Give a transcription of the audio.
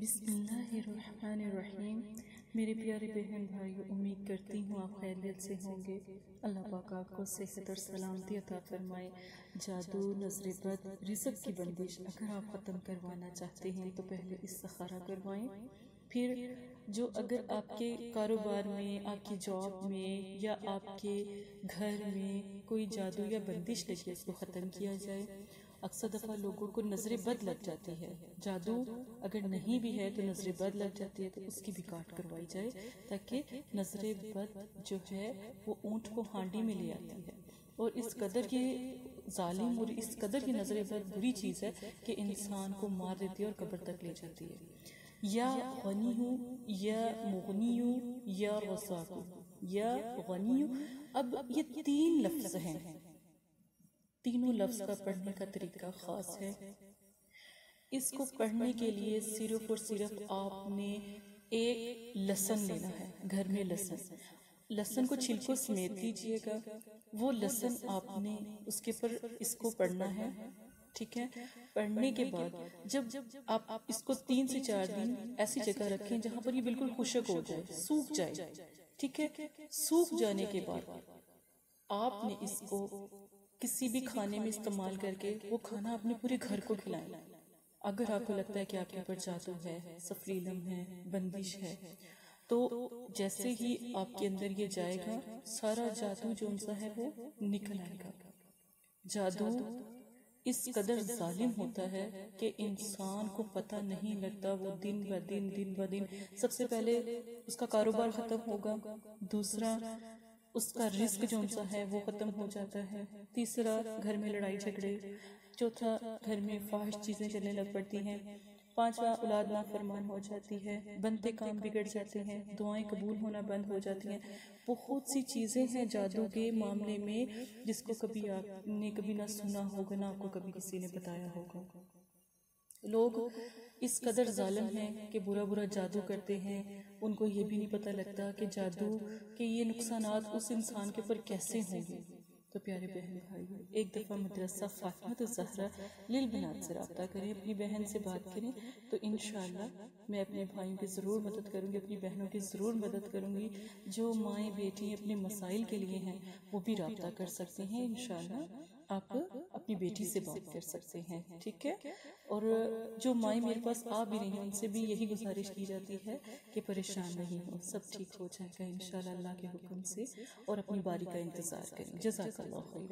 बिस्मिल्लाहिर्रहमानिर्रहीम। मेरे प्यारे बहन भाइयों, उम्मीद करती हूँ आप खैरियत से होंगे। अल्लाह पाक आपको सेहत और सलामती अता फरमाए। जादू, नज़र बद, रिज़्क़ की बंदिश अगर आप ख़त्म करवाना चाहते हैं तो पहले इस्तिखारा करवाएं। फिर जो अगर आपके कारोबार में, आपकी जॉब में या आपके घर में कोई जादू या बंदिश लगी है उसको ख़त्म किया जाए। अक्सर दफ़ा लोगों को नज़र बद लग जाती है। जादू अगर नहीं भी है तो नज़र बद लग जाती है, तो उसकी भी काट करवाई जाए ताकि नज़र बद जो है वो ऊँट को हांडी में ले आती है। और इस कदर की जालिम और इस कदर की नज़र बद बुरी चीज़ है कि इंसान को मार देती है और कब्र तक ले जाती है। या गनी हूँ, या मुगनी हूँ, या रज़ाक हूँ, या गनी हूँ। अब ये तीन लफ्ज़ हैं। तीनों लफ्ज़ का पढ़ने का तरीका ख़ास है। इसको पढ़ने के लिए सिर्फ और सिर्फ आपने एक लहसुन लेना है। घर में लहसुन को छिलकों समेत लीजिएगा। वो लहसुन आपने उसके पर इसको पढ़ना है, ठीक है। पढ़ने के बाद जब आप इसको 3 से 4 दिन ऐसी जगह रखें जहां पर ये बिल्कुल खुश्क हो जाए, सूख जाए, ठीक है। सूख जाने के बाद आपने इसको किसी भी खाने में इस्तेमाल करके वो खाना अपने पूरे घर को खिलाएं। अगर आपको लगता है कि आपके ऊपर जादू है, सफरीलम है, बंदिश है, तो जैसे ही आपके अंदर ये जाएगा सारा जादू जो उनसा है वो निकल आएगा। जादू इस कदर जालिम होता है कि इंसान को पता नहीं लगता। वो दिन ब दिन सबसे पहले उसका कारोबार खत्म होगा, दूसरा उसका रिस्क जो उनसा है वो खत्म हो जाता है, तीसरा घर में लड़ाई झगड़े, चौथा घर में फाहिश चीजें चलने लग पड़ती हैं, पांचवा औलाद नाफरमान हो जाती है, बनते काम बिगड़ जाते हैं, दुआएं कबूल होना बंद हो जाती हैं। बहुत सी चीजें हैं जादू के मामले में जिसको कभी आपने कभी ना सुना होगा, ना आपको कभी किसी ने बताया होगा। लोग इस कदर जालिम हैं कि बुरा बुरा जादू करते हैं। उनको ये भी नहीं पता लगता कि जादू के ये नुकसानात उस इंसान के ऊपर कैसे होंगे। तो प्यारे बहन भाइयों, एक दफ़ा मदरसा फातिमा ज़हरा लिल बनात से रब्ता करें, अपनी बहन से बात करें, तो इंशाअल्लाह मैं अपने भाइयों की ज़रूर मदद करूँगी, अपनी बहनों की ज़रूर मदद करूँगी। जो माएँ बेटी अपने मसाइल के लिए हैं वो भी रब्ता कर सकते हैं। इंशाअल्लाह आप अपनी बेटी से बात कर सकते हैं, ठीक है। और जो माएँ मेरे पास आ भी रही हैं उनसे भी यही गुजारिश की जाती है कि परेशान नहीं हो, सब ठीक हो जाएगा इंशाअल्लाह अल्लाह के हुक्म से। और अपनी बारी का इंतज़ार करें। जज़ाकल्लाह खैर।